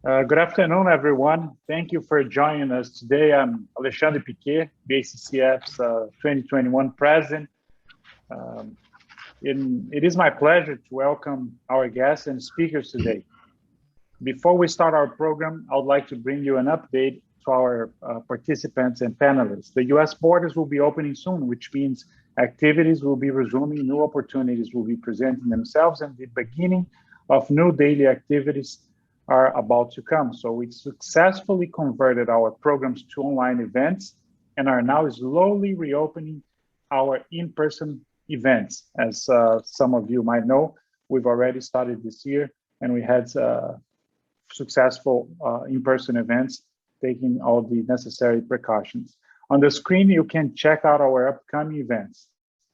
Good afternoon, everyone. Thank you for joining us today. I'm Alexandre Piquet, BACCF's 2021 president. Um, it is my pleasure to welcome our guests and speakers today. Before we start our program, I would like to bring you an update to our participants and panelists. The US borders will be opening soon, which means activities will be resuming, new opportunities will be presenting themselves, and the beginning of new daily activities are about to come. So we successfully converted our programs to online events and are now slowly reopening our in-person events. As some of you might know, we've already started this year and we had successful in-person events, taking all the necessary precautions. On the screen, you can check out our upcoming events.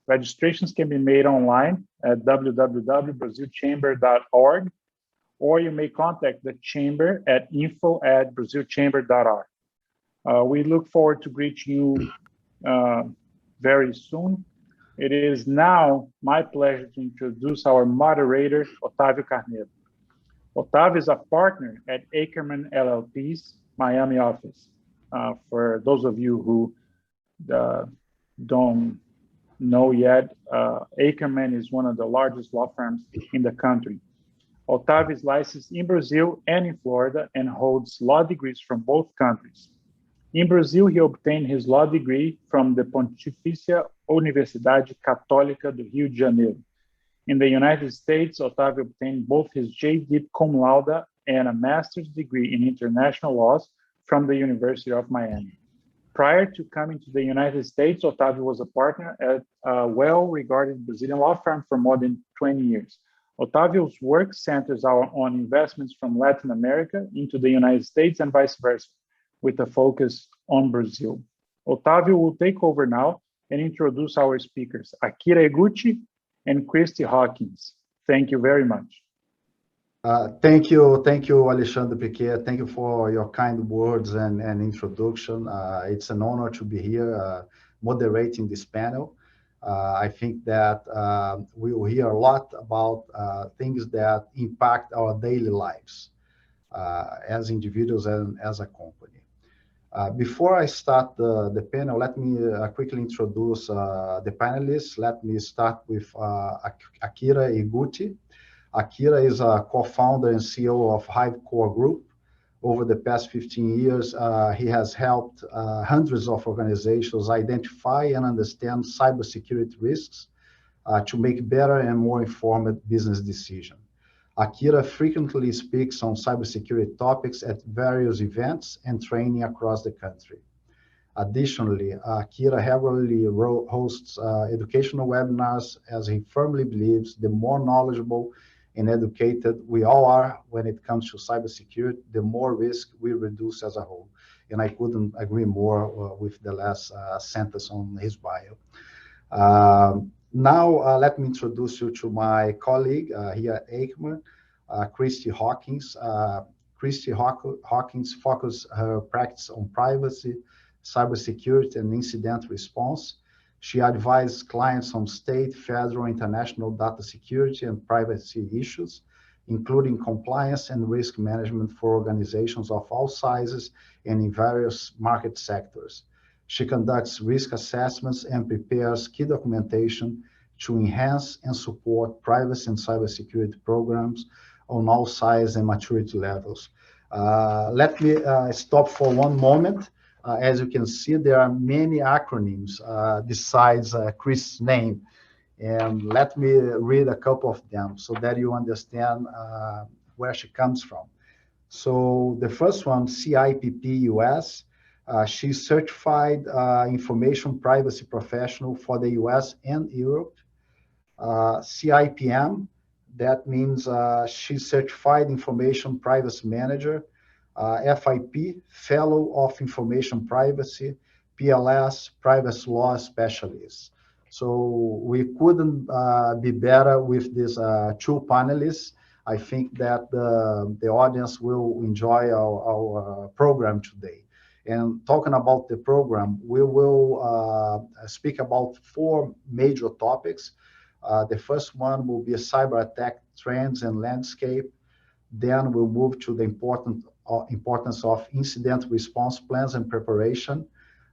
Registrations can be made online at www.brazilchamber.org, or you may contact the chamber at info@brazilchamber.org. We look forward to greeting you very soon. It is now my pleasure to introduce our moderator, Otávio Carneiro. Otávio is a partner at Ackerman LLP's Miami office. For those of you who don't know yet, Ackerman is one of the largest law firms in the country. Otávio is licensed in Brazil and in Florida and holds law degrees from both countries. In Brazil, he obtained his law degree from the Pontifícia Universidade Católica do Rio de Janeiro. In the United States, Otávio obtained both his JD cum laude and a master's degree in international laws from the University of Miami. Prior to coming to the United States, Otávio was a partner at a well-regarded Brazilian law firm for more than 20 years. Otávio's work centers on investments from Latin America into the United States and vice versa, with a focus on Brazil. Otávio will take over now and introduce our speakers, Akira Eguchi and Christy Hawkins. Thank you very much. Thank you, Alexandre Piquet. Thank you for your kind words and introduction. It's an honor to be here moderating this panel. I think that we will hear a lot about things that impact our daily lives as individuals and as a company. Before I start the panel, let me quickly introduce the panelists. Let me start with Akira Eguchi. Akira is a co-founder and CEO of HiveCore Group. Over the past 15 years, he has helped hundreds of organizations identify and understand cybersecurity risks to make better and more informed business decisions. Akira frequently speaks on cybersecurity topics at various events and training across the country. Additionally, Akira regularly hosts educational webinars, as he firmly believes the more knowledgeable and educated we all are when it comes to cybersecurity, the more risk we reduce as a whole. And I couldn't agree more with the last sentence on his bio. Now, let me introduce you to my colleague here at Ackerman, Christy Hawkins. Christy Hawkins focuses her practice on privacy, cybersecurity, and incident response. She advises clients on state, federal, international data security and privacy issues, including compliance and risk management for organizations of all sizes and in various market sectors. She conducts risk assessments and prepares key documentation to enhance and support privacy and cybersecurity programs on all size and maturity levels. Let me stop for one moment. As you can see, there are many acronyms besides Chris' name. And let me read a couple of them so that you understand where she comes from. So the first one, CIPP US, she's certified information privacy professional for the US and Europe. CIPM, that means she's certified information privacy manager. FIP, Fellow of Information Privacy, PLS, Privacy Law Specialist. So we couldn't be better with these two panelists. I think that the audience will enjoy our program today. And talking about the program, we will speak about 4 major topics. The first one will be cyber attack trends and landscape. Then we'll move to the importance of incident response plans and preparation.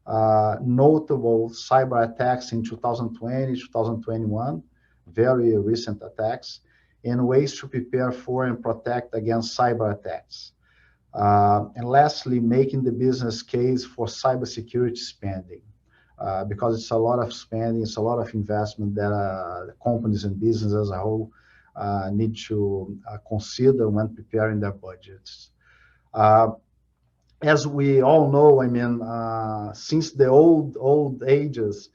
Notable cyber attacks in 2020, 2021, very recent attacks, and ways to prepare for and protect against cyber attacks. And lastly, making the business case for cybersecurity spending, because it's a lot of spending, it's a lot of investment that companies and businesses as a whole need to consider when preparing their budgets. As we all know, I mean, since the old ages,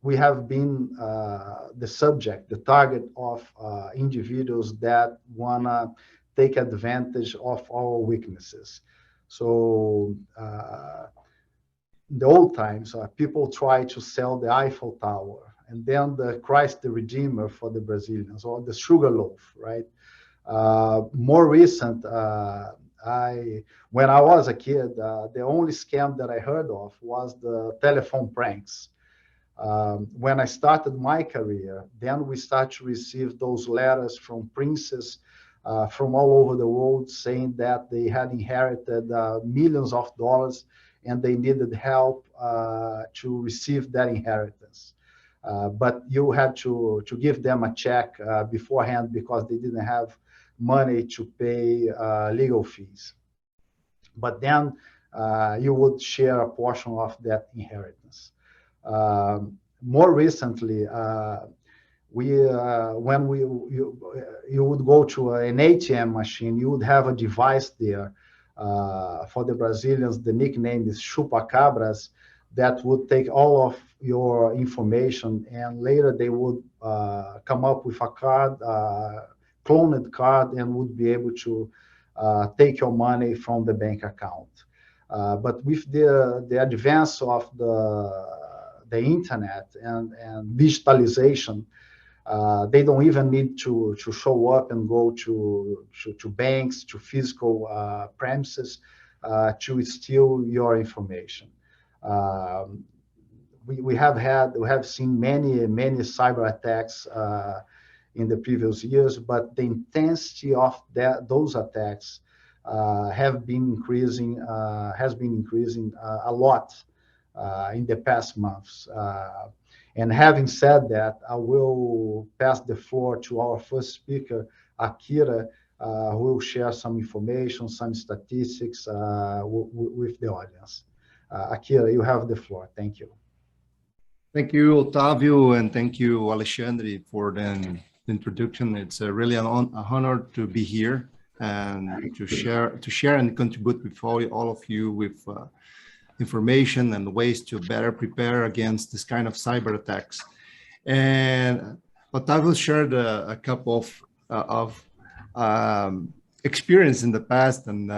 we have been the subject, the target of individuals that want to take advantage of our weaknesses. So in the old times, people try to sell the Eiffel Tower and then the Christ the Redeemer for the Brazilians, or the sugar loaf, right? More recent, when I was a kid, the only scam that I heard of was the telephone pranks. When I started my career, then we start to receive those letters from princes from all over the world saying that they had inherited millions of dollars and they needed help to receive that inheritance. But you had to give them a check beforehand because they didn't have money to pay legal fees. But then you would share a portion of that inheritance. More recently, when you would go to an ATM machine, you would have a device there. For the Brazilians, the nickname is chupacabras, that would take all of your information, and later they would come up with a card, cloned card, and would be able to take your money from the bank account. But with the advance of the internet and digitalization, they don't even need to show up and go to banks, to physical premises to steal your information. We have seen many cyber attacks in the previous years, but the intensity of those attacks has been increasing a lot in the past months. And having said that, I will pass the floor to our first speaker, Akira, who will share some information, some statistics with the audience. Akira, you have the floor. Thank you. Thank you, Otávio, and thank you, Alexandre, for the introduction. It's really an honor to be here and to share and contribute with all of you with information and ways to better prepare against this kind of cyber attacks. And Otávio shared a couple of experience in the past, and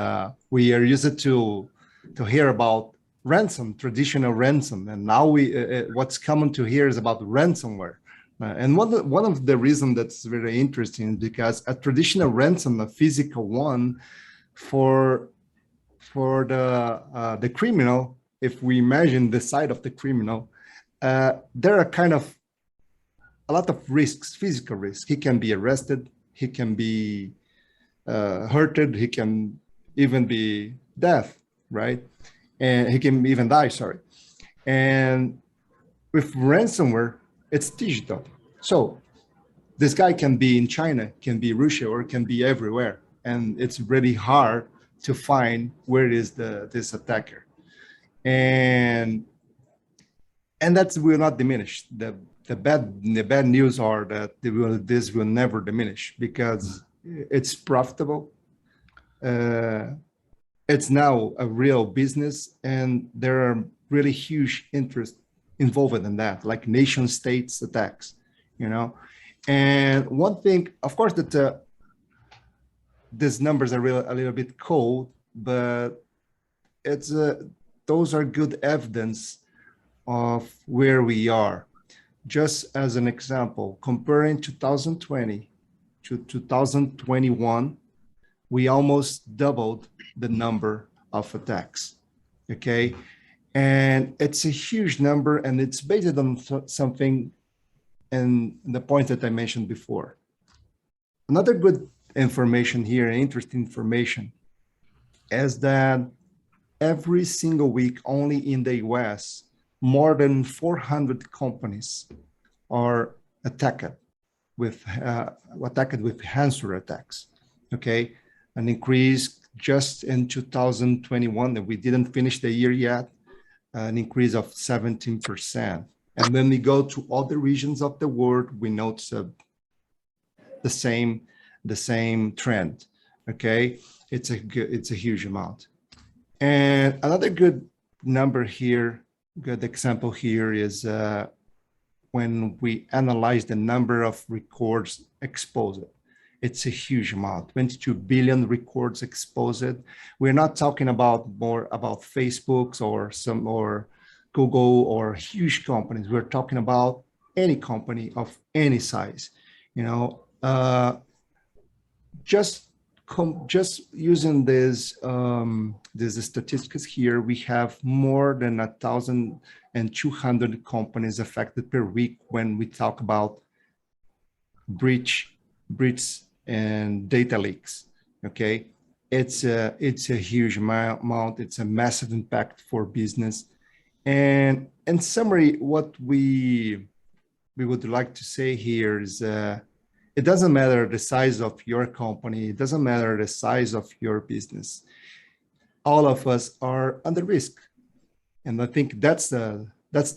we are used to hear about traditional ransom, and now what's common to hear is about ransomware. And one of the reasons that's very interesting is because a traditional ransom, a physical one, for the criminal, if we imagine the side of the criminal, there are kind of a lot of risks, physical risks. He can be arrested, he can be hurted, he can even be dead, right? And he can even die, sorry. And with ransomware, it's digital. So this guy can be in China, can be Russia, or can be everywhere. And it's really hard to find where is this attacker. And that will not diminish. The bad news are that this will never diminish because it's profitable. It's now a real business, and there are really huge interest involved in that, like nation states attacks, you know. And one thing, of course, that these numbers are a little bit cold, but it's those are good evidence of where we are. Just as an example, comparing 2020 to 2021, we almost doubled the number of attacks, okay? And it's a huge number, and it's based on something and the point that I mentioned before. Another good information here, interesting information, is that every single week, only in the US, more than 400 companies are attacked with ransomware attacks. Okay, an increase just in 2021, and we didn't finish the year yet, an increase of 17%. And when we go to other regions of the world, we notice the same trend. Okay, it's a huge amount. And another good number here, good example here is when we analyze the number of records exposed. It's a huge amount, 22 billion records exposed. We're not talking about more about Facebook's or Google or huge companies. We're talking about any company of any size. You know, just using these statistics here, we have more than 1,200 companies affected per week when we talk about breach and data leaks. Okay, it's a huge amount. It's a massive impact for business. And in summary, what we would like to say here is it doesn't matter the size of your company. It doesn't matter the size of your business. All of us are under risk. And I think that's the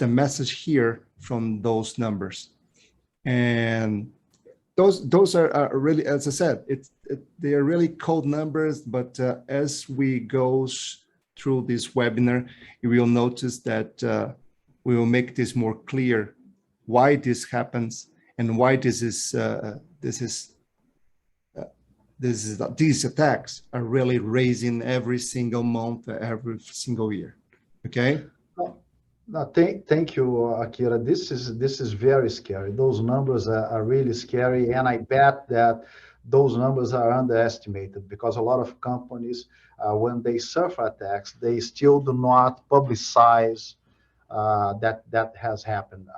message here from those numbers. And those are really, as I said, they are really cold numbers, but as we go through this webinar, you will notice that we will make this more clear why this happens and why these attacks are really raising every single month, every single year. Okay. No, thank you, Akira. This is very scary. Those numbers are really scary, and I bet that those numbers are underestimated because a lot of companies, when they suffer attacks, they still do not publicize that has happened.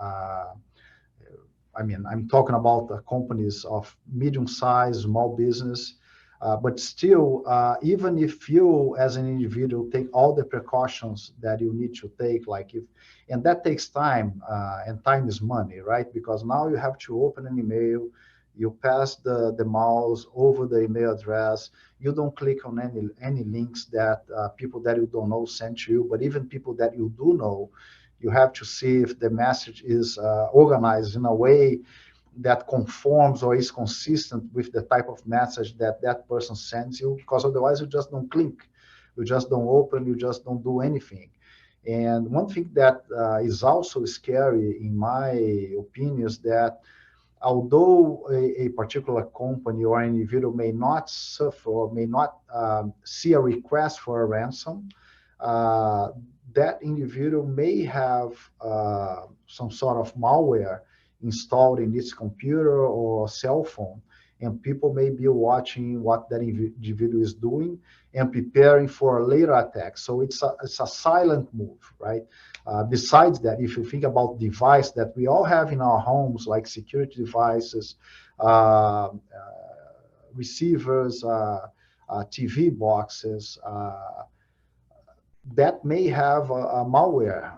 I mean, I'm talking about companies of medium size, small business. But still, even if you as an individual take all the precautions that you need to take, and that takes time, and time is money, right? Because now you have to open an email, you pass the mouse over the email address, you don't click on any links that people that you don't know sent to you, but even people that you do know, you have to see if the message is organized in a way that conforms or is consistent with the type of message that person sends you, because otherwise you just don't click, you just don't open, you just don't do anything. And one thing that is also scary, in my opinion, is that although a particular company or an individual may not suffer or may not see a request for a ransom, that individual may have some sort of malware installed in its computer or cell phone, and people may be watching what that individual is doing and preparing for a later attack. So it's a silent move, right? Besides that, if you think about device that we all have in our homes, like security devices, receivers, TV boxes, that may have a malware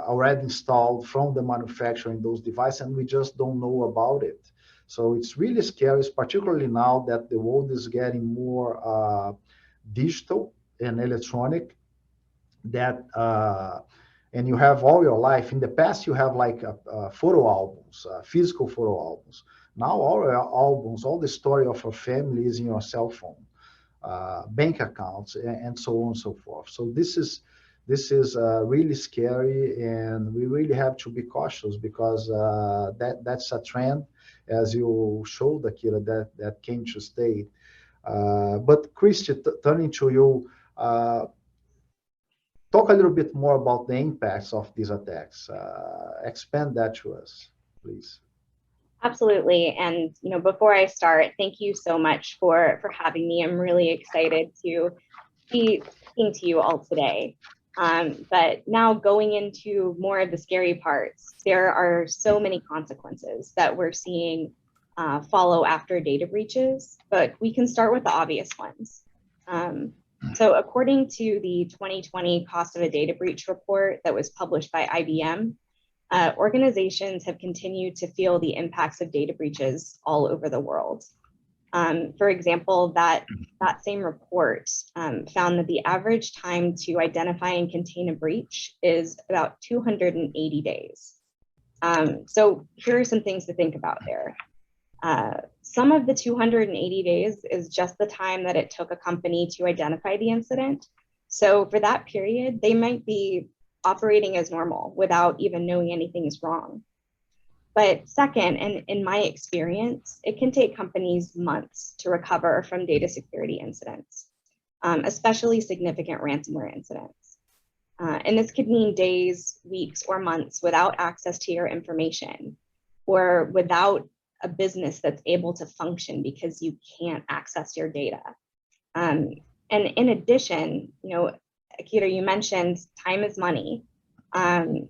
already installed from the manufacturer in those devices, and we just don't know about it. So it's really scary, particularly now that the world is getting more digital and electronic, that and you have all your life. In the past, you have like photo albums, physical photo albums. Now all your albums, all the story of a family is in your cell phone. Bank accounts, and so on and so forth. So this is really scary, and we really have to be cautious, because that's a trend, as you showed, Akira, that came to stay. But Christy, turning to you, talk a little bit more about the impacts of these attacks. Expand that to us, please. Absolutely. And before I start, thank you so much for having me. I'm really excited to be speaking to you all today. But now going into more of the scary parts, there are so many consequences that we're seeing follow after data breaches, but we can start with the obvious ones. So according to the 2020 Cost of a Data Breach report that was published by IBM, organizations have continued to feel the impacts of data breaches all over the world. For example, that same report found that the average time to identify and contain a breach is about 280 days. So here are some things to think about there. Some of the 280 days is just the time that it took a company to identify the incident. So for that period, they might be operating as normal without even knowing anything is wrong. But second, and in my experience, it can take companies months to recover from data security incidents, especially significant ransomware incidents. And this could mean days, weeks, or months without access to your information, or without a business that's able to function because you can't access your data. And in addition, you know, Akira, you mentioned time is money. And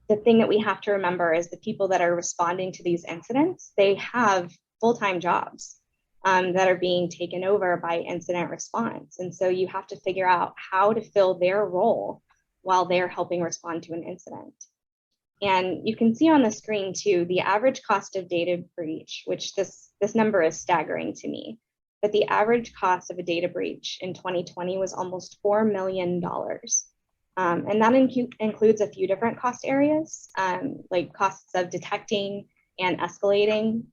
the thing that we have to remember is the people that are responding to these incidents, they have full-time jobs that are being taken over by incident response. And so you have to figure out how to fill their role while they're helping respond to an incident. And you can see on the screen too, the average cost of data breach, which this number is staggering to me, but the average cost of a data breach in 2020 was almost $4 million. And that includes a few different cost areas, like costs of detecting and escalating,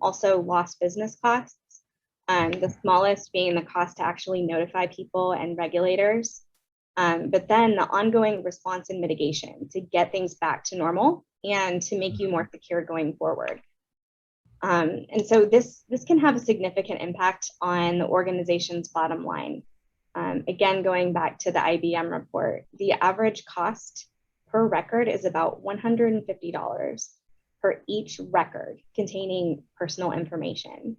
also lost business costs, the smallest being the cost to actually notify people and regulators, but then the ongoing response and mitigation to get things back to normal and to make you more secure going forward. And so this can have a significant impact on the organization's bottom line. Again, going back to the IBM report, the average cost per record is about $150 for each record containing personal information.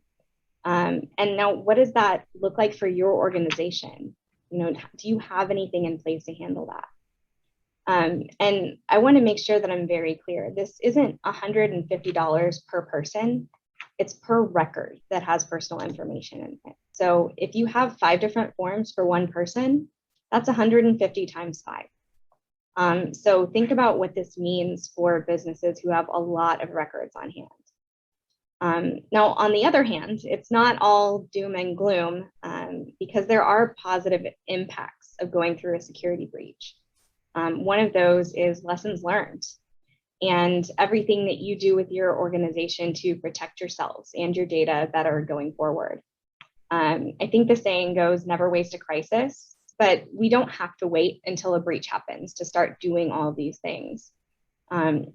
And now, what does that look like for your organization? You know, do you have anything in place to handle that? And I want to make sure that I'm very clear. This isn't $150 per person. It's per record that has personal information in it. So if you have 5 different forms for one person, that's 150 times 5. So think about what this means for businesses who have a lot of records on hand. Now, on the other hand, it's not all doom and gloom because there are positive impacts of going through a security breach. One of those is lessons learned and everything that you do with your organization to protect yourselves and your data better going forward. I think the saying goes, never waste a crisis, but we don't have to wait until a breach happens to start doing all of these things.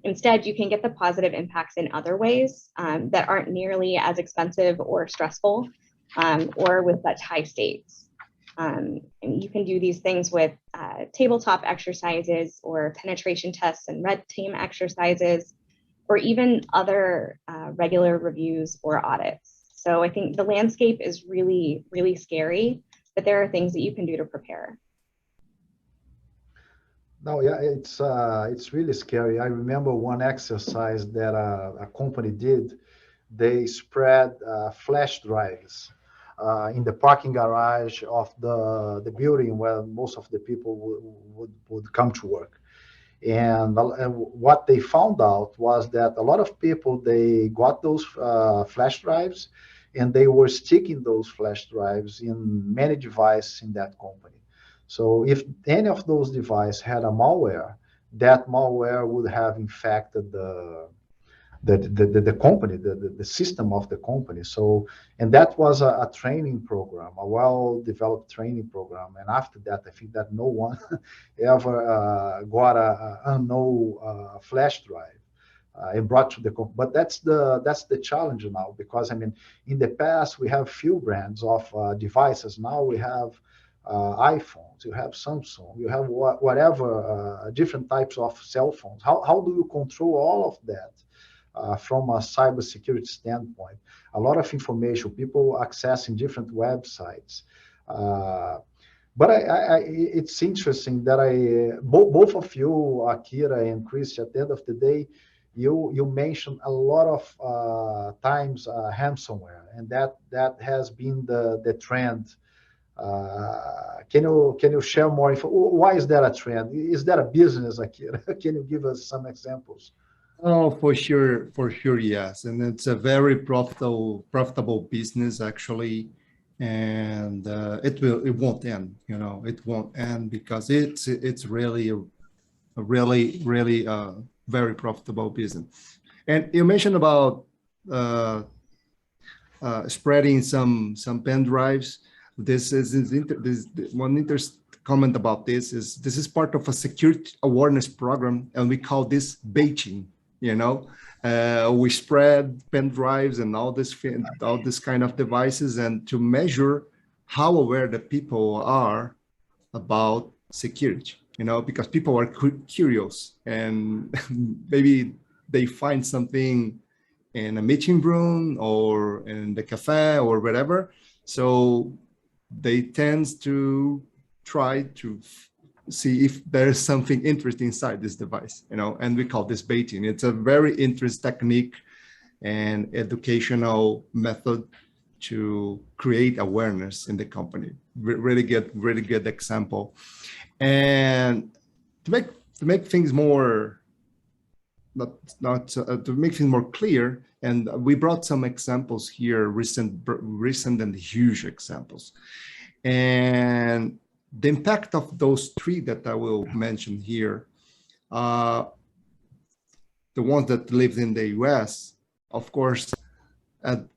Instead, you can get the positive impacts in other ways that aren't nearly as expensive or stressful or with such high stakes. And you can do these things with tabletop exercises or penetration tests and red team exercises, or even other regular reviews or audits. So I think the landscape is really, really scary, but there are things that you can do to prepare. No, yeah, it's really scary. I remember one exercise that a company did. They spread flash drives in the parking garage of the building where most of the people would come to work. And what they found out was that a lot of people, they got those flash drives and they were sticking those flash drives in many devices in that company. So if any of those devices had a malware, that malware would have infected the company, the system of the company. So, and that was a training program, a well-developed training program. And after that, I think that no one ever got a unknown flash drive and brought to the company. But that's the challenge now, because I mean, in the past we have few brands of devices. Now we have iPhones, you have Samsung, you have whatever different types of cell phones. How do you control all of that? From a cybersecurity standpoint, a lot of information, people accessing different websites. But it's interesting that both of you, Akira and Chris, at the end of the day, you mentioned a lot of times ransomware, and that has been the trend. Can you share more info? Why is that a trend? Is that a business? Can you give us some examples? Oh, for sure, yes. And it's a very profitable business actually, and it won't end. You know, it won't end because it's really a really very profitable business. And you mentioned about uh, spreading some pen drives. This one interest comment about this is part of a security awareness program, and we call this baiting. You know, we spread pen drives and all this kind of devices, and to measure how aware the people are about security. You know, because people are curious, and maybe they find something in a meeting room or in the cafe or whatever. So they tend to try to see if there's something interesting inside this device, you know, and we call this baiting. It's a very interesting technique and educational method to create awareness in the company. Really good example. And to make things more to make things more clear, and we brought some examples here, recent and huge examples. And the impact of those three that I will mention here, the ones that live in the US, of course, there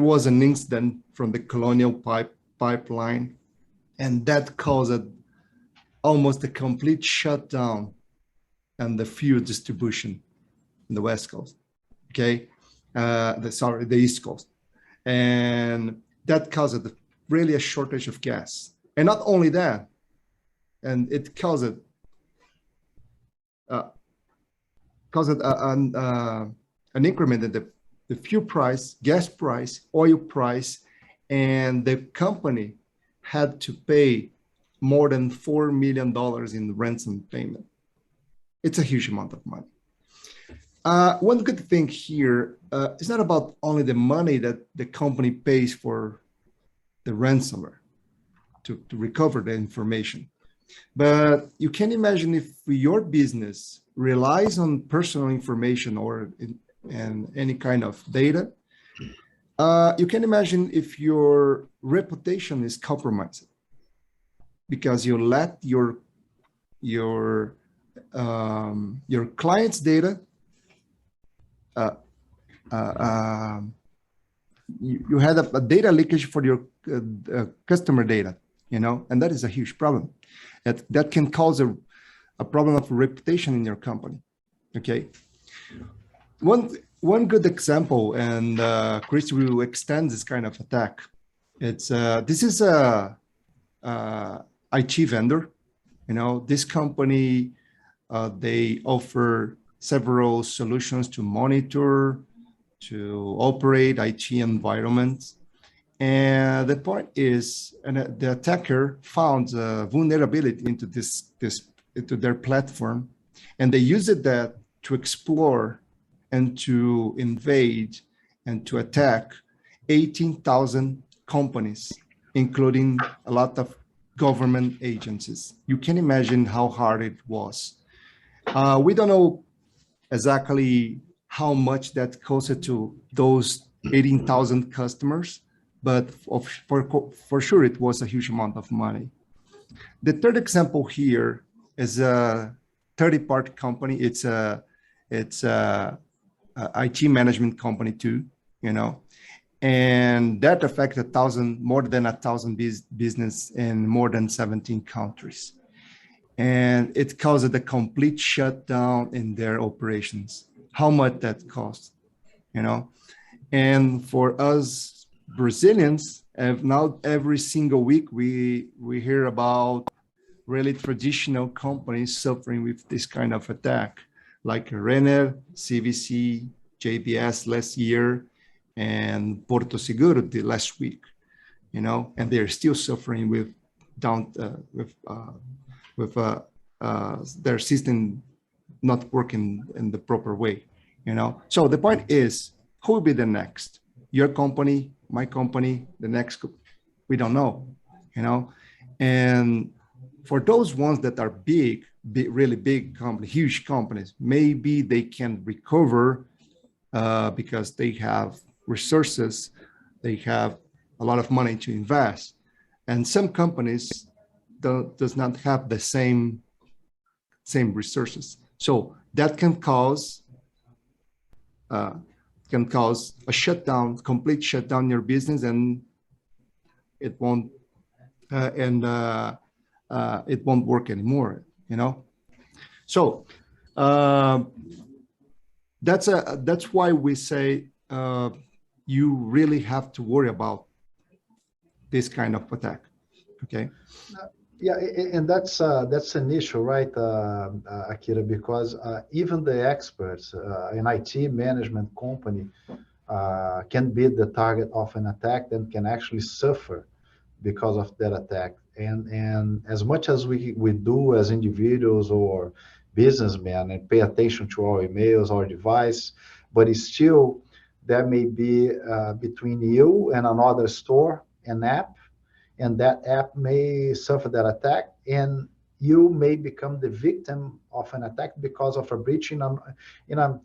was an incident from the Colonial pipeline, and that caused almost a complete shutdown and the fuel distribution in the West Coast, okay? The East Coast. And that caused really a shortage of gas. And not only that, and it caused an increment in the fuel price, gas price, oil price, and the company had to pay more than $4 million in ransom payment. It's a huge amount of money. One good thing here, it's not about only the money that the company pays for the ransomware to recover the information, but you can imagine if your business relies on personal information or and any kind of data, you can imagine if your reputation is compromised because you let your client's data, you had a data leakage for your customer data, you know, and that is a huge problem. That can cause a problem of reputation in your company. Okay. One good example, and Chris will extend this kind of attack. This is a IT vendor. You know, this company, they offer several solutions to monitor, to operate IT environments. And the point is, the attacker found a vulnerability into into their platform, and they used that to explore and to invade and to attack 18,000 companies, including a lot of government agencies. You can imagine how hard it was. We don't know exactly how much that costed to those 18,000 customers, but for sure it was a huge amount of money. The third example here is a third-party company. It's a IT management company too, you know, and that affected more than 1,000 business in more than 17 countries. And it caused a complete shutdown in their operations. How much that cost, you know? And for us Brazilians, now every single week we hear about really traditional companies suffering with this kind of attack, like Renner, CVC, JBS last year, and Porto Seguro the last week, you know, and they're still suffering with their system not working in the proper way, you know? So the point is, who will be the next? Your company, my company, the next, we don't know, you know? And for those ones that are big, really big companies, huge companies, maybe they can recover because they have resources, they have a lot of money to invest. And some companies does not have the same resources. So that can cause a shutdown, complete shutdown your business, and it won't it won't work anymore, you know. So that's why we say you really have to worry about this kind of attack. Okay. Yeah, and that's an issue, right, Akira? Because even the experts, an IT management company, can be the target of an attack and can actually suffer because of that attack. And as much as we do as individuals or businessmen and pay attention to our emails, our device, but it's still there may be between you and another store, an app, and that app may suffer that attack, and you may become the victim of an attack because of a breach in a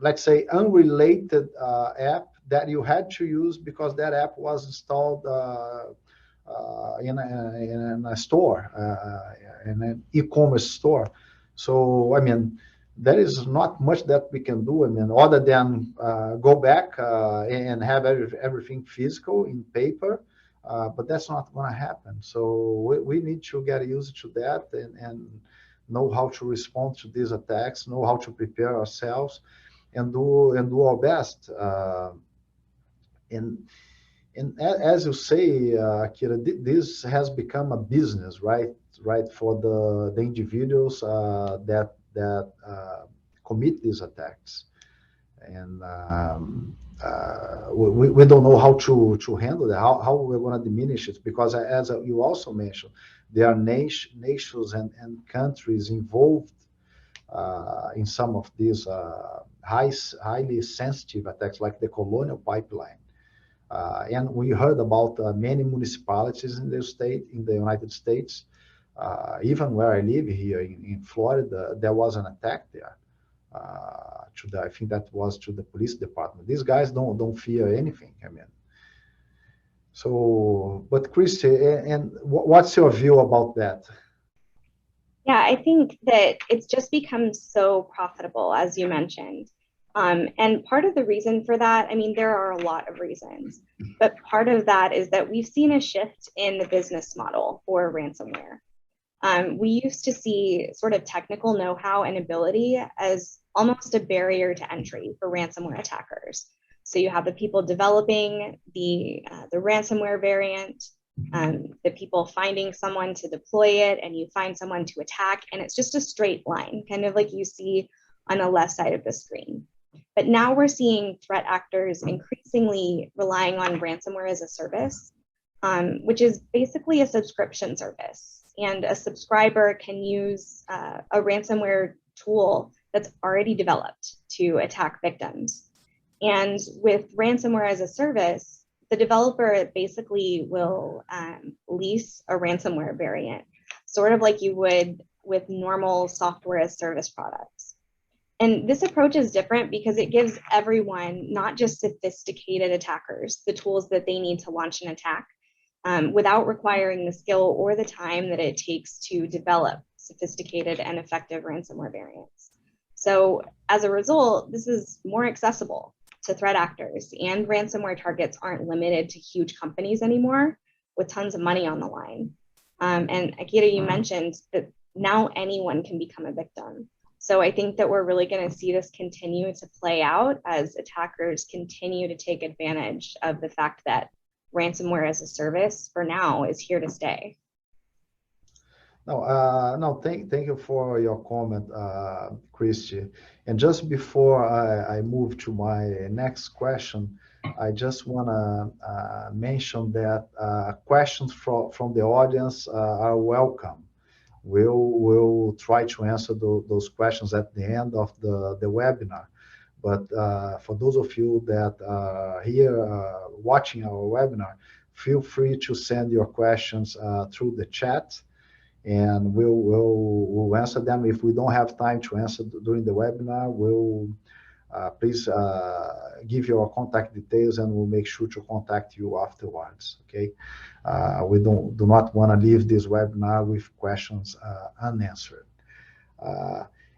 let's say unrelated app that you had to use because that app was installed in a store, in an e-commerce store. So I mean, there is not much that we can do. I mean, other than go back and have everything physical in paper. But that's not going to happen. So we need to get used to that and know how to respond to these attacks, know how to prepare ourselves, and do our best. And as you say, Akira, this has become a business, right? Right, for the individuals that commit these attacks. And we don't know how to handle that, how we're going to diminish it, because as you also mentioned, there are nations and countries involved in some of these highly sensitive attacks, like the Colonial Pipeline. And we heard about many municipalities in the United States, even where I live here in Florida, there was an attack there. I think that was to the police department. These guys don't fear anything. I mean, so, but Christy, and what's your view about that? Yeah, I think that it's just become so profitable, as you mentioned. And part of the reason for that, I mean, there are a lot of reasons, but part of that is that we've seen a shift in the business model for ransomware. We used to see sort of technical know-how and ability as almost a barrier to entry for ransomware attackers. So you have the people developing the ransomware variant, the people finding someone to deploy it, and you find someone to attack, and it's just a straight line, kind of like you see on the left side of the screen. But now we're seeing threat actors increasingly relying on ransomware as a service, which is basically a subscription service. And a subscriber can use a ransomware tool that's already developed to attack victims. And with ransomware as a service, the developer basically will lease a ransomware variant, sort of like you would with normal software as service products. And this approach is different because it gives everyone, not just sophisticated attackers, the tools that they need to launch an attack without requiring the skill or the time that it takes to develop sophisticated and effective ransomware variants. So as a result, this is more accessible to threat actors, and ransomware targets aren't limited to huge companies anymore with tons of money on the line. And Akira, you mentioned that now anyone can become a victim. So I think that we're really going to see this continue to play out as attackers continue to take advantage of the fact that ransomware as a service for now is here to stay. No, thank you for your comment, Christy. And just before I move to my next question, I just want to mention that questions from the audience are welcome. We'll try to answer those questions at the end of the webinar. But for those of you that are here watching our webinar, feel free to send your questions through the chat, and we'll answer them. If we don't have time to answer during the webinar, we'll please give your contact details, and we'll make sure to contact you afterwards. Okay, we do not want to leave this webinar with questions unanswered.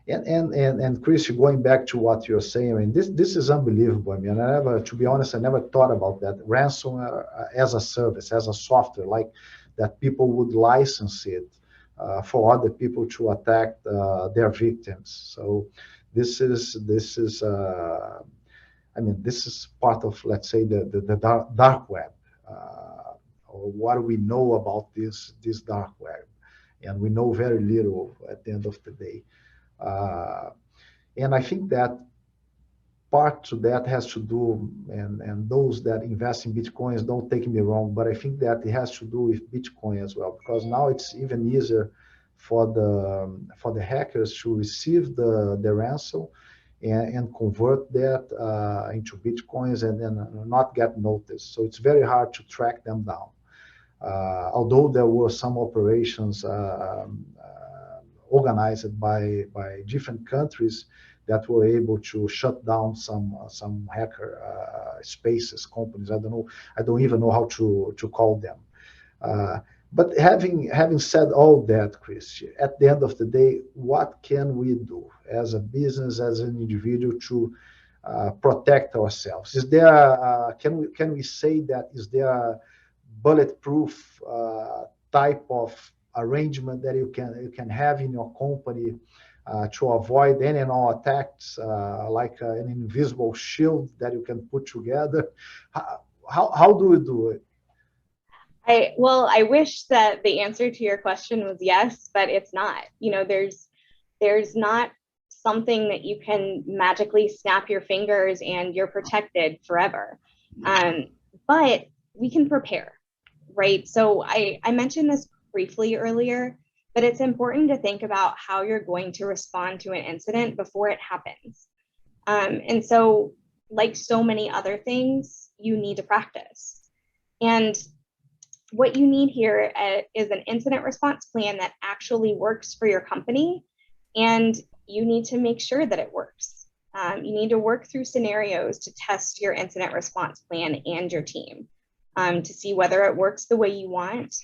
And Chris, going back to what you're saying, I mean, this is unbelievable. I mean, to be honest, I never thought about that. Ransomware as a service, as a software, like that people would license it for other people to attack their victims. So this is I mean, this is part of, let's say, the dark web, or what we know about this dark web, and we know very little at the end of the day. And I think that part to that has to do, and those that invest in Bitcoins, don't take me wrong, but I think that it has to do with Bitcoin as well, because now it's even easier for the hackers to receive the ransom and convert that into Bitcoins and then not get noticed. So it's very hard to track them down. Although there were some operations organized by different countries that were able to shut down some hacker spaces, companies. I don't even know how to call them. But having said all that, Chris, at the end of the day, what can we do as a business, as an individual, to protect ourselves? Is there can we say that is there a bulletproof type of arrangement that you can have in your company to avoid any and all attacks, like an invisible shield that you can put together? How do we do it? Well, I wish that the answer to your question was yes, but it's not. You know, there's not something that you can magically snap your fingers and you're protected forever. But we can prepare, right? So I mentioned this briefly earlier, but it's important to think about how you're going to respond to an incident before it happens. And so, like so many other things, you need to practice. And what you need here is an incident response plan that actually works for your company, and you need to make sure that it works. You need to work through scenarios to test your incident response plan and your team to see whether it works the way you want,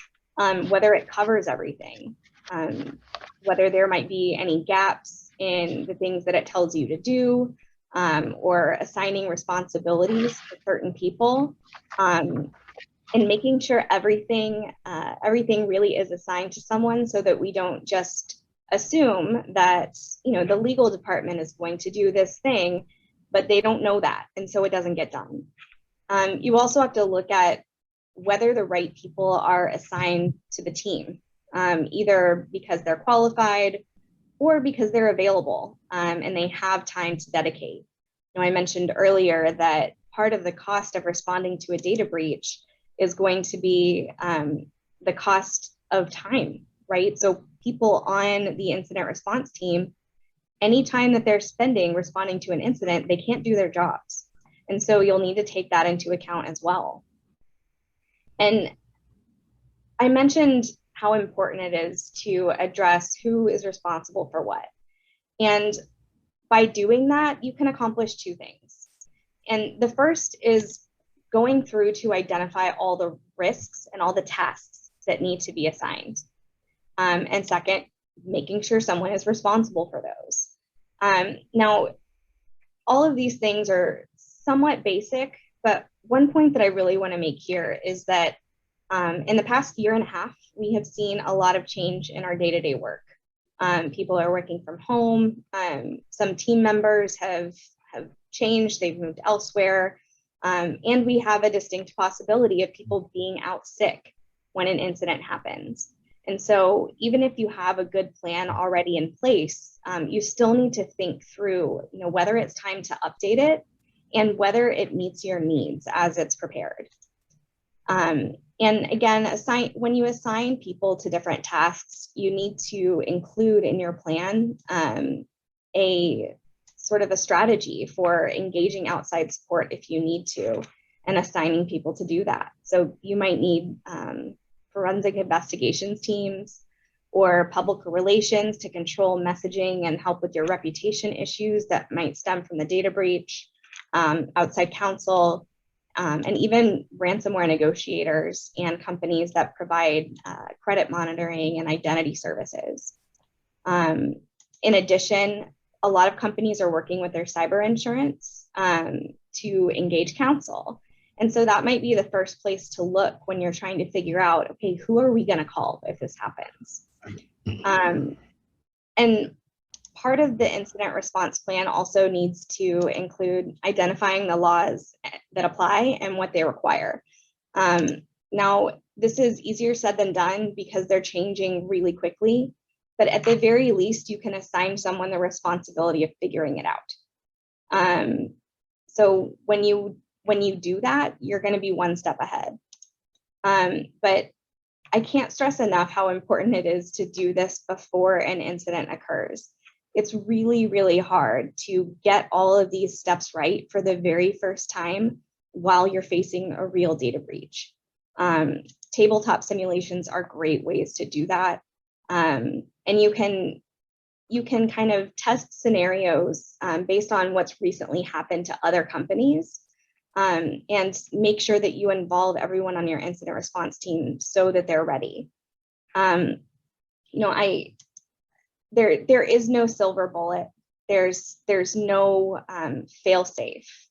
whether it covers everything, whether there might be any gaps in the things that it tells you to do, or assigning responsibilities to certain people. And making sure everything really is assigned to someone, so that we don't just assume that, you know, the legal department is going to do this thing, but they don't know that, and so it doesn't get done. You also have to look at whether the right people are assigned to the team, either because they're qualified or because they're available and they have time to dedicate. You know, I mentioned earlier that part of the cost of responding to a data breach is going to be the cost of time, right? So people on the incident response team, any time that they're spending responding to an incident, they can't do their jobs. And so you'll need to take that into account as well. And I mentioned how important it is to address who is responsible for what. And by doing that, you can accomplish two things. And the first is going through to identify all the risks and all the tasks that need to be assigned. And second, making sure someone is responsible for those. Now, all of these things are somewhat basic, but one point that I really want to make here is that in the past year and a half, we have seen a lot of change in our day-to-day work. People are working from home. Some team members have changed, they've moved elsewhere. And we have a distinct possibility of people being out sick when an incident happens. And so even if you have a good plan already in place, you still need to think through, you know, whether it's time to update it and whether it meets your needs as it's prepared. And again, when you assign people to different tasks, you need to include in your plan a sort of a strategy for engaging outside support if you need to, and assigning people to do that. So you might need forensic investigations teams or public relations to control messaging and help with your reputation issues that might stem from the data breach, outside counsel, and even ransomware negotiators and companies that provide credit monitoring and identity services. In addition, a lot of companies are working with their cyber insurance to engage counsel. And so that might be the first place to look when you're trying to figure out, okay, who are we going to call if this happens? And part of the incident response plan also needs to include identifying the laws that apply and what they require. Now, this is easier said than done because they're changing really quickly, but at the very least, you can assign someone the responsibility of figuring it out. So when you do that, you're going to be one step ahead. But I can't stress enough how important it is to do this before an incident occurs. It's really, really hard to get all of these steps right for the very first time while you're facing a real data breach. Tabletop simulations are great ways to do that. And you can kind of test scenarios based on what's recently happened to other companies, and make sure that you involve everyone on your incident response team so that they're ready. You know, there is no silver bullet. There's no fail-safe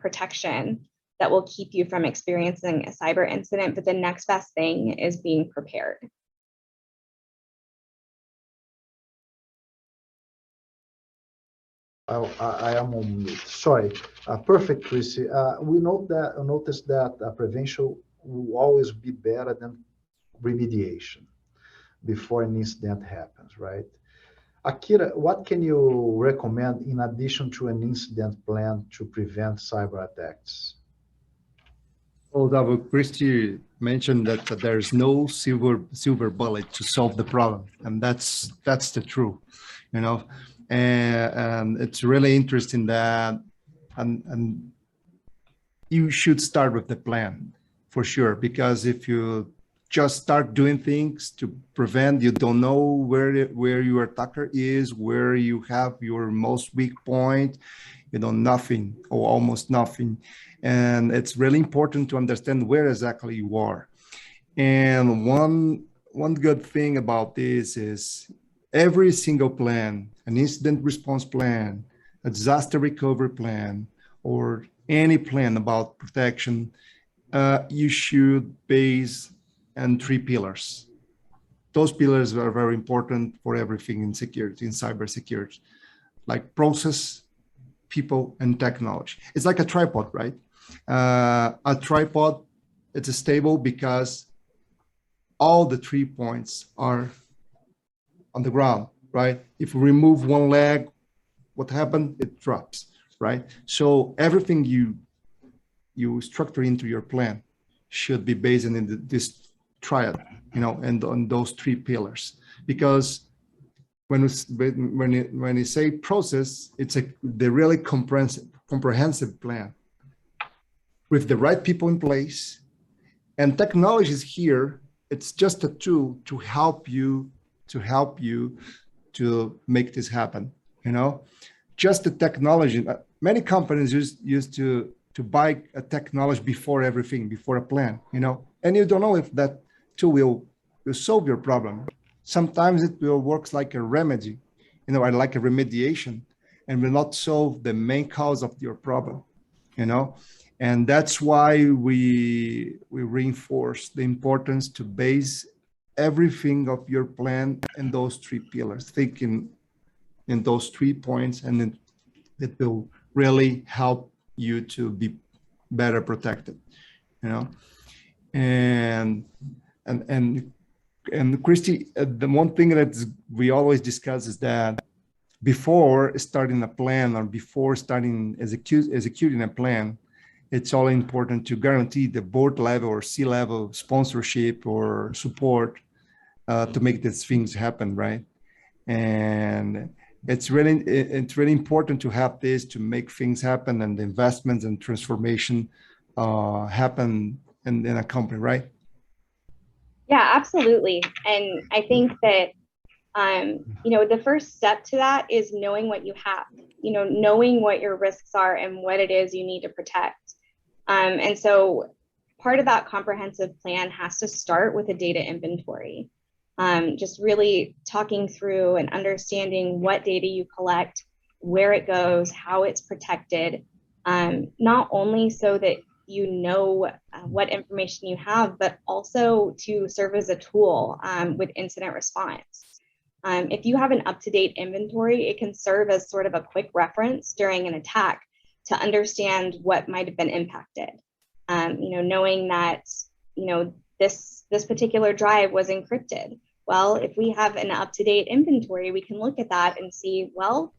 protection that will keep you from experiencing a cyber incident, but the next best thing is being prepared. I am on mute. Sorry. Perfect, Chrissy. We noticed that prevention will always be better than remediation before an incident happens, right? Akira, what can you recommend in addition to an incident plan to prevent cyber attacks? Although Christy mentioned that there's no silver bullet to solve the problem, and that's the truth, you know. And it's really interesting that, and you should start with the plan for sure, because if you just start doing things to prevent, you don't know where your attacker is, where you have your most weak point, you know, nothing or almost nothing. And it's really important to understand where exactly you are. And one good thing about this is every single plan, an incident response plan, a disaster recovery plan, or any plan about protection, you should base on 3 pillars. Those pillars are very important for everything in security, in cybersecurity, like process, people, and technology. It's like a tripod, right? A tripod, it's stable because all the 3 points are on the ground, right? If we remove one leg, what happened? It drops, right? So everything you structure into your plan should be based on this triad, you know, and on those 3 pillars. Because when you say process, it's the really comprehensive plan with the right people in place, and technology is here. It's just a tool to help you to make this happen, you know. Just the technology. Many companies used to buy a technology before everything, before a plan, you know, and you don't know if that tool will solve your problem. Sometimes it will work like a remedy, you know, like a remediation, and will not solve the main cause of your problem, you know. And that's why we reinforce the importance to base everything of your plan in those 3 pillars, thinking in those 3 points, and it will really help you to be better protected, you know. And Christy, the one thing that we always discuss is that before starting a plan or before starting executing a plan, it's all important to guarantee the board level or C-level sponsorship or support to make these things happen, right? And it's really important to have this to make things happen and the investments and transformation happen in a company, right? Yeah, absolutely. And I think that the first step to that is knowing what you have, knowing what your risks are and what it is you need to protect. And so part of that comprehensive plan has to start with a data inventory. Just really talking through and understanding what data you collect, where it goes, how it's protected, not only so that you know what information you have, but also to serve as a tool with incident response. If you have an up-to-date inventory, it can serve as sort of a quick reference during an attack to understand what might have been impacted. Knowing that, this particular drive was encrypted. Well, if we have an up-to-date inventory, we can look at that and see, well,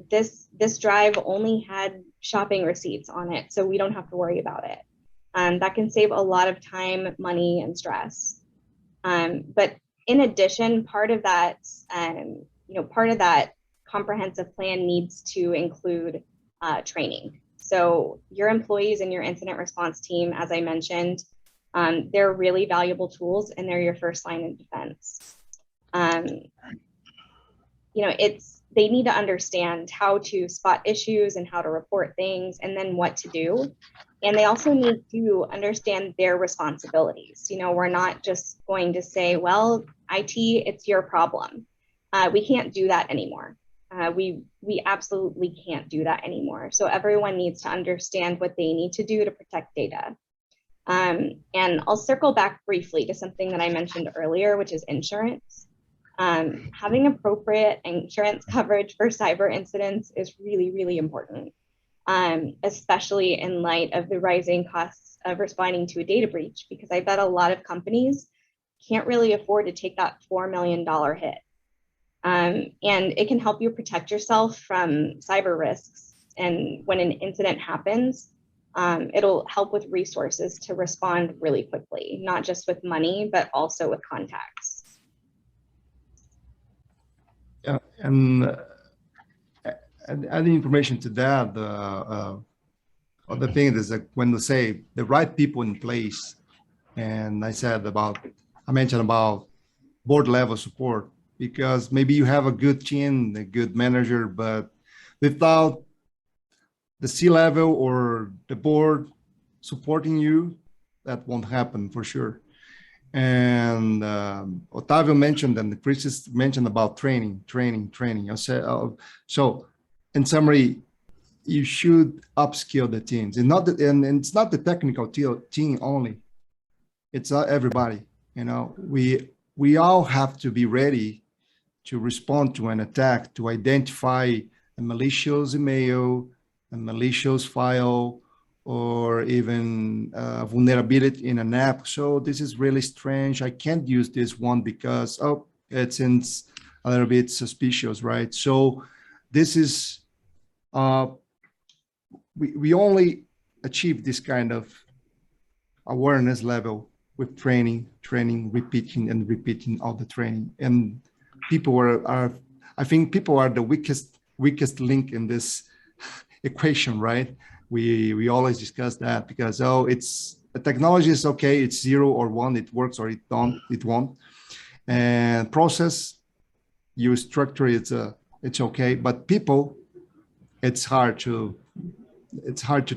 this drive only had shopping receipts on it, so we don't have to worry about it. That can save a lot of time, money, and stress. But in addition, part of that comprehensive plan needs to include training. So your employees and your incident response team, as I mentioned, they're really valuable tools and they're your first line of defense. They need to understand how to spot issues and how to report things and then what to do. And they also need to understand their responsibilities. We're not just going to say, well, IT, it's your problem. We can't do that anymore. We absolutely can't do that anymore. So everyone needs to understand what they need to do to protect data. And I'll circle back briefly to something that I mentioned earlier, which is insurance. Having appropriate insurance coverage for cyber incidents is really, really important, especially in light of the rising costs of responding to a data breach, because I bet a lot of companies can't really afford to take that $4 million hit. And it can help you protect yourself from cyber risks. And when an incident happens, it'll help with resources to respond really quickly, not just with money, but also with contacts. Yeah, and adding information to that, the other thing is that when you say the right people in place, and I mentioned about board level support, because maybe you have a good team, a good manager, but without the C-level or the board supporting you, that won't happen for sure. And Otavio mentioned, and Chris mentioned about training. So in summary, you should upskill the teams. And it's not the technical team only. It's everybody. We all have to be ready to respond to an attack, to identify a malicious email, a malicious file, or even vulnerability in an app. So this is really strange. I can't use this one because, it seems a little bit suspicious, right? So this is, we only achieve this kind of awareness level with training, repeating and repeating all the training. And people I think people are the weakest link in this equation, right? We always discuss that because it's the technology is okay, it's 0 or 1, it works or it won't. And process, you structure it's okay, but people, it's hard to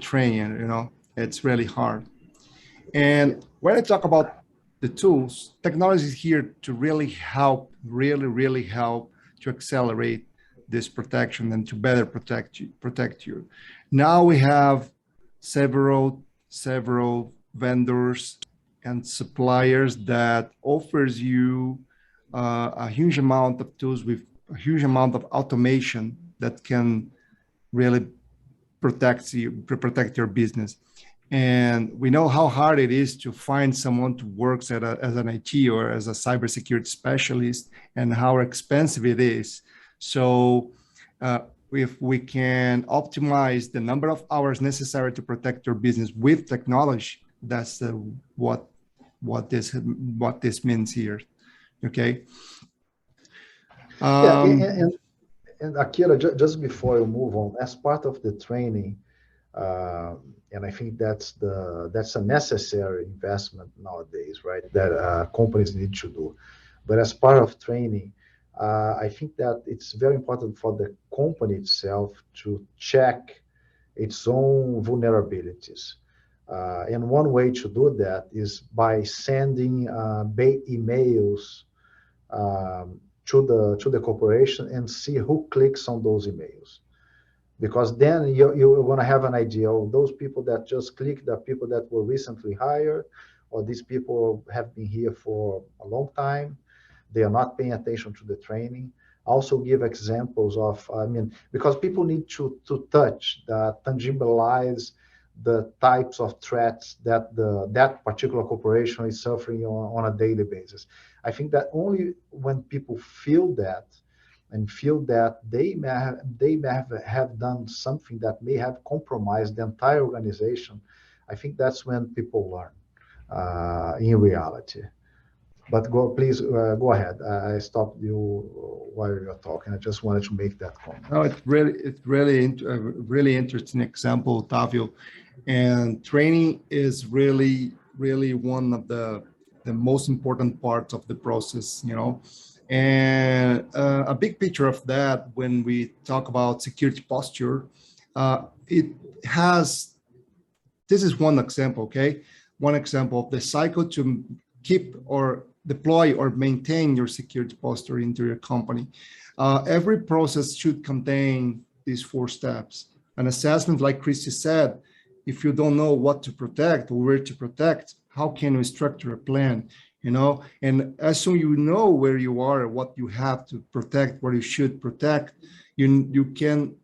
train, it's really hard. And when I talk about the tools, technology is here to really help, really help to accelerate this protection and to better protect you. Now we have several vendors and suppliers that offers you a huge amount of tools with a huge amount of automation that can really protect your business. And we know how hard it is to find someone to work as an IT or as a cybersecurity specialist, and how expensive it is. So if we can optimize the number of hours necessary to protect your business with technology, that's what this means here. Okay. Yeah, and Akira, just before you move on, as part of the training, and I think that's a necessary investment nowadays, right? That companies need to do. But as part of training, I think that it's very important for the company itself to check its own vulnerabilities. And one way to do that is by sending emails to the corporation and see who clicks on those emails, because then you're going to have an idea of those people that just clicked, the people that were recently hired, or these people have been here for a long time. They are not paying attention to the training. Also give examples of, I mean, because people need to touch, tangibilize the types of threats that that particular corporation is suffering on a daily basis. I think that only when people feel that and feel that they may have done something that may have compromised the entire organization, I think that's when people learn in reality. But please go ahead. I stopped you while you were talking. I just wanted to make that comment. No, it's really interesting example, Tavio. And training is really one of the most important parts of the process, you know. And a big picture of that, when we talk about security posture, it has, this is one example, okay? One example of the cycle to keep or deploy or maintain your security posture into your company. Every process should contain these 4 steps. An assessment, like Christy said, if you don't know what to protect or where to protect, how can you structure a plan? You know, and as soon you know where you are, what you have to protect, what you should protect, you can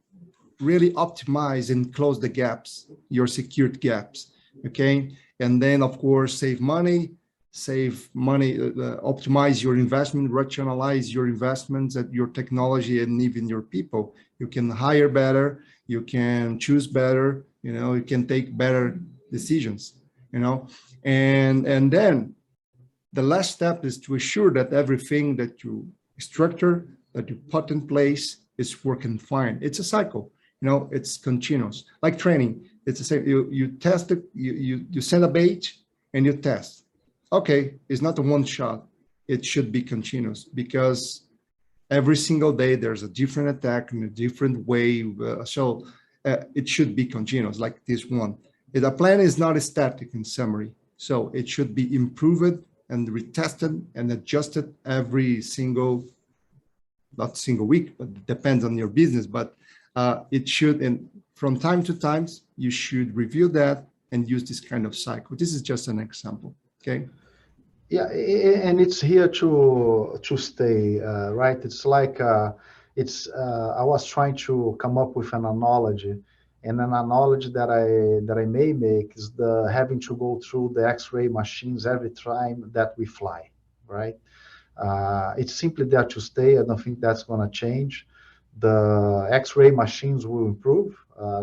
really optimize and close the gaps, your security gaps. Okay, and then of course save money, optimize your investment, rationalize your investments at your technology and even your people. You can hire better, you can choose better, you know, you can take better decisions, you know, and then the last step is to assure that everything that you structure, that you put in place is working fine. It's a cycle, you know, it's continuous. Like training, it's the same. You test it, you send a bait and you test. Okay, it's not a one shot. It should be continuous, because every single day there's a different attack in a different way. So it should be continuous, like this one. The plan is not static in summary. So it should be improved and retested and adjusted every single, not single week, but it depends on your business, but it should, and from time to time, you should review that and use this kind of cycle. This is just an example, okay? Yeah, and it's here to stay, right? It's like, I was trying to come up with an analogy, and an analogy that I may make is the having to go through the X-ray machines every time that we fly, right? It's simply there to stay. I don't think that's going to change. The X-ray machines will improve.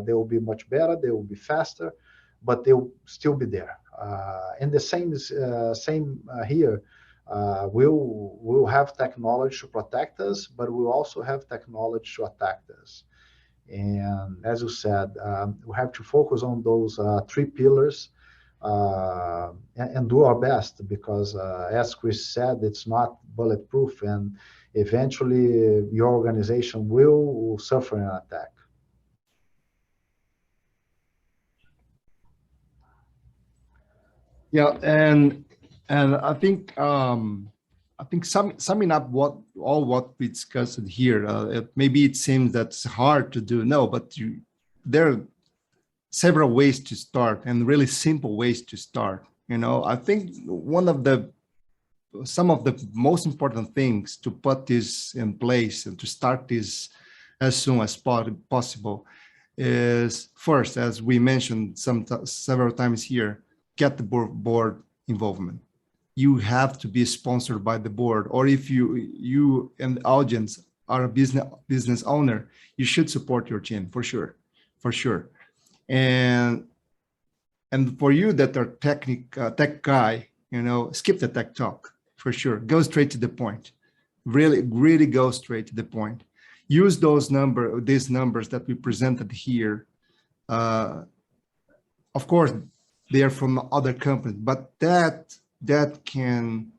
They will be much better. They will be faster, but they will still be there. And the same is same here. We'll have technology to protect us, but we'll also have technology to attack us. And as you said, we have to focus on those 3 pillars and do our best, because as Chris said, it's not bulletproof, and eventually your organization will suffer an attack. Yeah, and I think summing up what we discussed here, maybe it seems that's hard to do. No, but there are several ways to start, and really simple ways to start. You know, I think some of the most important things to put this in place and to start this as soon as possible is, first, as we mentioned several times here, get the board involvement. You have to be sponsored by the board, or if you and the audience are a business owner, you should support your team for sure, for sure. And for you that are tech guy, you know, skip the tech talk for sure. Go straight to the point. Really go straight to the point. Use these numbers that we presented here. Of course, they are from other companies, but that can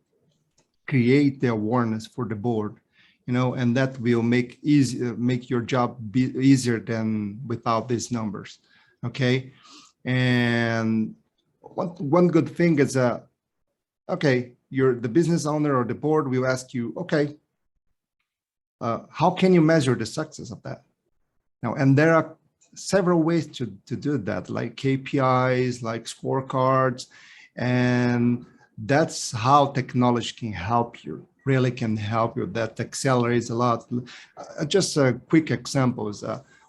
create the awareness for the board, you know, and that will make your job easier than without these numbers. Okay, and one good thing is okay, you're the business owner or the board will ask you, okay, how can you measure the success of that? Now, and there are several ways to do that, like KPIs, like scorecards, and that's how technology can help you, really can help you. That accelerates a lot. Just a quick examples.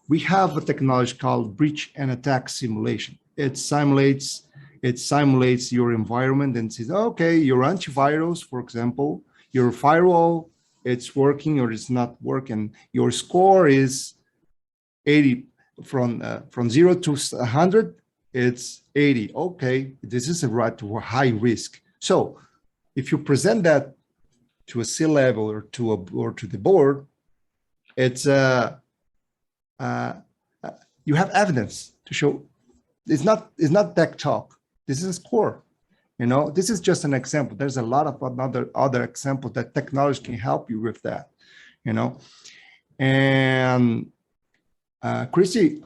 We have a technology called breach and attack simulation. It simulates your environment and says, okay, your antivirus, for example, your firewall, it's working or it's not working. Your score is 80 from 0 to 100. It's 80. Okay, this is a high risk. So if you present that to a C-level or to the board, it's you have evidence to show it's not tech talk. This is a score. You know, this is just an example. There's a lot of other examples that technology can help you with that. You know, and Christy,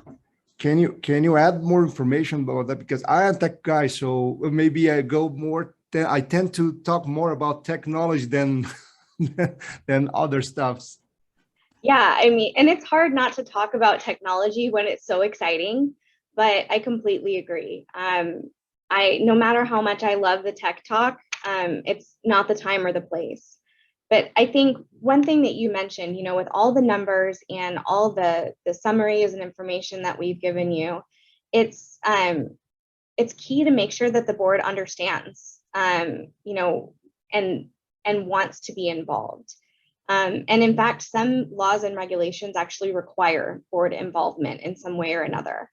can you add more information about that? Because I am a tech guy, so maybe I go more. I tend to talk more about technology than other stuffs. Yeah, I mean, and it's hard not to talk about technology when it's so exciting, but I completely agree. No matter how much I love the tech talk, it's not the time or the place. But I think one thing that you mentioned, you know, with all the numbers and all the summaries and information that we've given you, it's key to make sure that the board understands, you know, and wants to be involved. And in fact, some laws and regulations actually require board involvement in some way or another.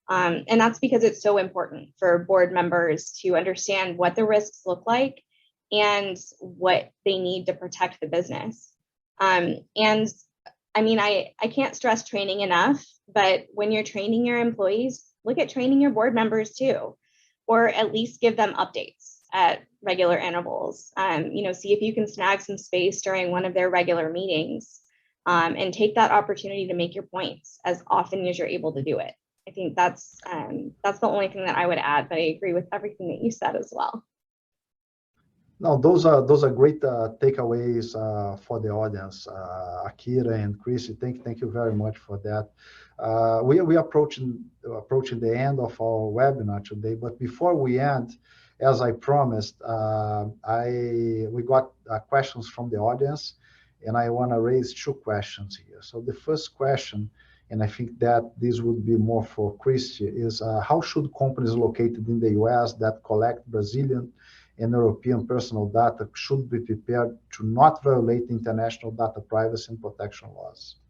And that's because it's so important for board members to understand what the risks look like and what they need to protect the business. And I mean, I can't stress training enough, but when you're training your employees, look at training your board members too, or at least give them updates at regular intervals. You know, see if you can snag some space during one of their regular meetings, and take that opportunity to make your points as often as you're able to do it. I think that's the only thing that I would add, but I agree with everything that you said as well. No, those are great takeaways for the audience. Akira and Chrissy, thank you very much for that. We are approaching the end of our webinar today, but before we end, as I promised, we got questions from the audience, and I want to raise two questions here. So the first question, and I think that this would be more for Christy, is how should companies located in the US that collect Brazilian and European personal data should be prepared to not violate international data privacy and protection laws?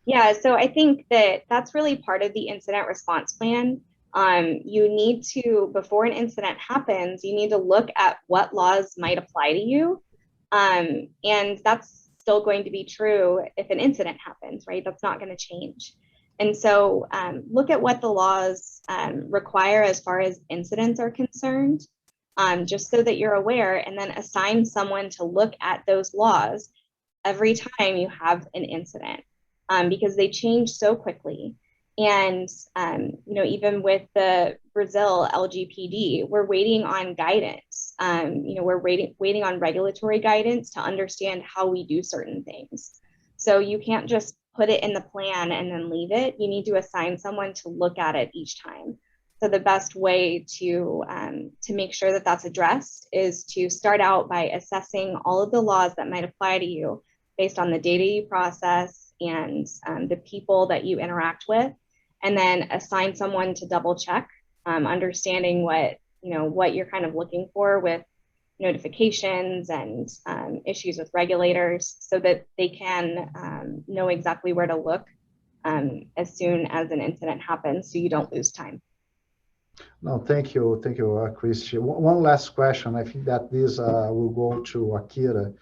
Yeah, so I think that that's really part of the incident response plan. You need to, before an incident happens, you need to look at what laws might apply to you. And that's still going to be true if an incident happens, right? That's not going to change. And so look at what the laws require as far as incidents are concerned, just so that you're aware, and then assign someone to look at those laws every time you have an incident, because they change so quickly. And you know, even with the Brazil LGPD, we're waiting on guidance. You know, we're waiting on regulatory guidance to understand how we do certain things. So you can't just put it in the plan and then leave it. You need to assign someone to look at it each time. So the best way to make sure that that's addressed is to start out by assessing all of the laws that might apply to you based on the data you process and the people that you interact with, and then assign someone to double check, understanding what you're kind of looking for with notifications and issues with regulators so that they can know exactly where to look as soon as an incident happens so you don't lose time. No, thank you, Christy. One last question. I think that this will go to Akira.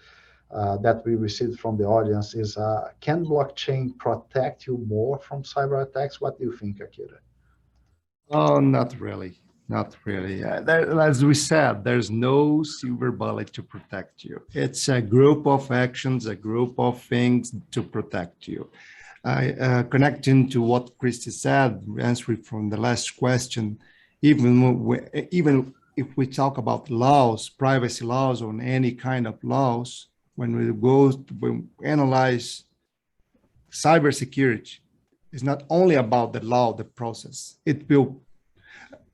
That we received from the audience is, can blockchain protect you more from cyber attacks? What do you think, Akira? Oh, not really. Not really. As we said, there's no silver bullet to protect you. It's a group of actions, a group of things to protect you. Connecting to what Christy said, answering from the last question, even if we talk about laws, privacy laws, or any kind of laws, when we analyze cybersecurity, it's not only about the law, the process.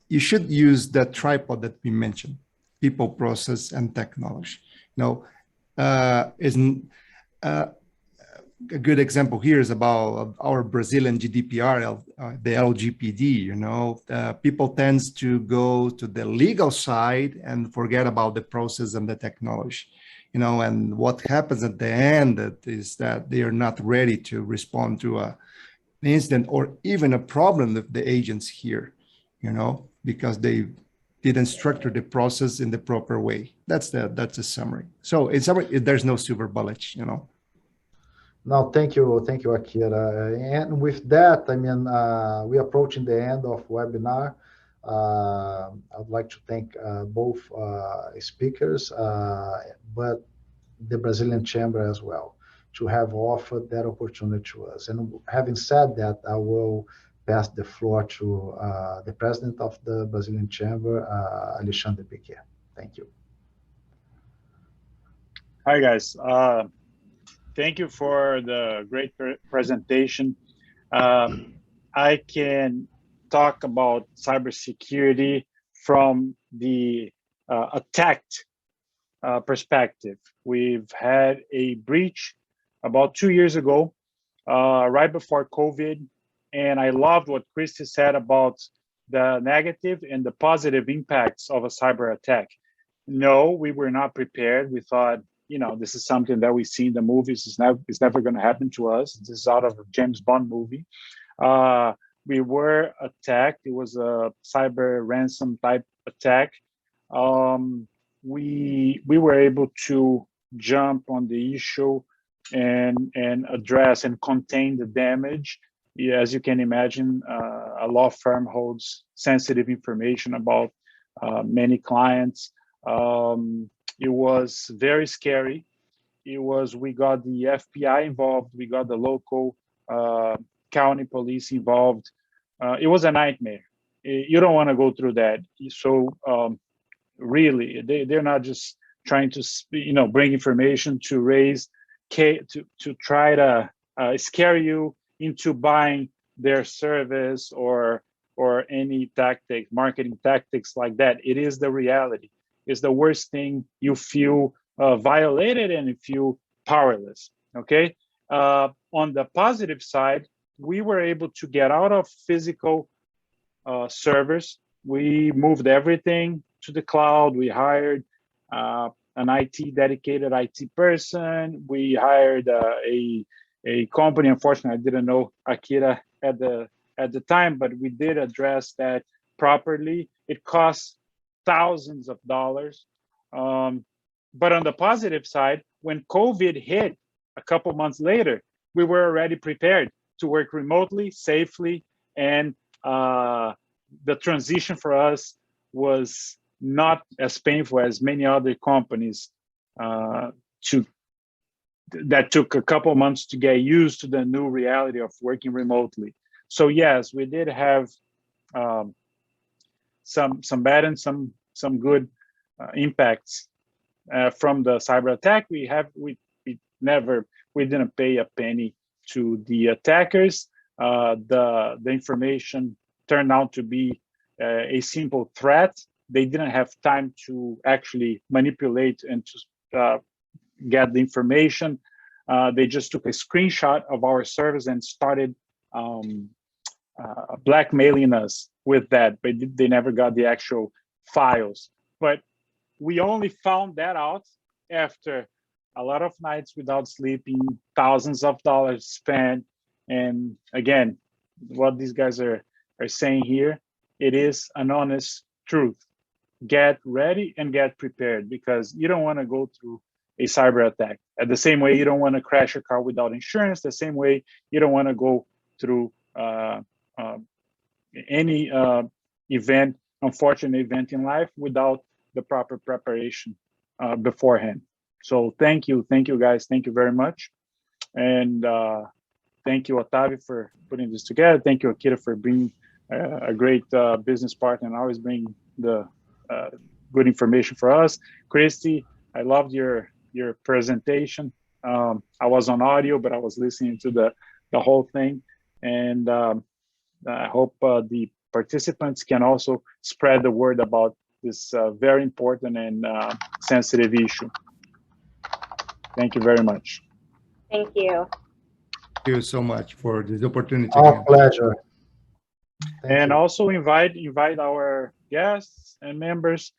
You should use that tripod that we mentioned: people, process, and technology. A good example here is about our Brazilian GDPR, the LGPD. People tends to go to the legal side and forget about the process and the technology. And what happens at the end is that they are not ready to respond to an incident or even a problem with the agents here, because they didn't structure the process in the proper way. That's a summary. So in summary, there's no silver bullet, No, thank you, Akira. And with that, we're approaching the end of webinar. I'd like to thank both speakers, but the Brazilian Chamber as well, to have offered that opportunity to us. And having said that, I will pass the floor to the president of the Brazilian Chamber, Alexandre Piquet. Thank you. Hi, guys. Thank you for the great presentation. I can talk about cybersecurity from the attacked perspective. We've had a breach about 2 years ago, right before COVID. And I loved what Christy said about the negative and the positive impacts of a cyber attack. No, we were not prepared. We thought, this is something that we see in the movies. It's never going to happen to us. This is out of a James Bond movie. We were attacked. It was a cyber ransom type attack. We were able to jump on the issue and address and contain the damage. Yeah, as you can imagine, a law firm holds sensitive information about many clients. It was very scary. We got the FBI involved. We got the local county police involved. It was a nightmare. You don't want to go through that. So really, they're not just trying to, bring information to to try to scare you into buying their service or any marketing tactics like that. It is the reality. It's the worst thing. You feel violated and you feel powerless. Okay. On the positive side, we were able to get out of physical servers. We moved everything to the cloud. We hired an dedicated IT person. We hired a company. Unfortunately, I didn't know Akira at the time, but we did address that properly. It costs thousands of dollars. But on the positive side, when COVID hit a couple months later, we were already prepared to work remotely, safely, and the transition for us was not as painful as many other companies that took a couple months to get used to the new reality of working remotely. So yes, we did have some bad and some good impacts from the cyber attack. We didn't pay a penny to the attackers. The information turned out to be a simple threat. They didn't have time to actually manipulate and to get the information. They just took a screenshot of our service and started blackmailing us with that, but they never got the actual files. But we only found that out after a lot of nights without sleeping, thousands of dollars spent. And again, what these guys are saying here, it is an honest truth. Get ready and get prepared, because you don't want to go through a cyber attack. At the same way, you don't want to crash your car without insurance. The same way, you don't want to go through any event, unfortunate event in life, without the proper preparation beforehand. So thank you guys, thank you very much. And thank you, Otavio, for putting this together. Thank you, Akira, for being a great business partner and always bringing the good information for us. Christy, I loved your presentation. I was on audio, but I was listening to the whole thing. And I hope the participants can also spread the word about this very important and sensitive issue. Thank you very much. Thank you. Thank you so much for this opportunity. Our pleasure. And also invite our guests and members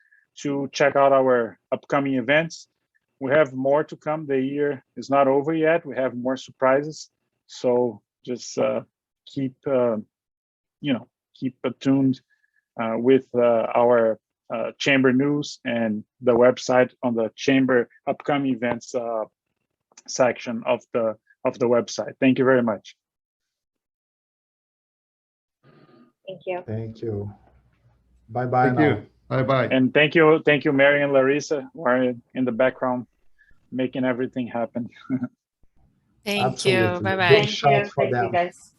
to check out our upcoming events. We have more to come. The year is not over yet. We have more surprises. So just keep attuned with our chamber news and the website on the chamber upcoming events section of the website. Thank you very much. Thank you. Thank you. Bye-bye now. Thank you. Bye-bye. And thank you, Mary and Larissa, who are in the background making everything happen. Thank Absolutely. you. Bye-bye. Big shout for Thank you, them. guys.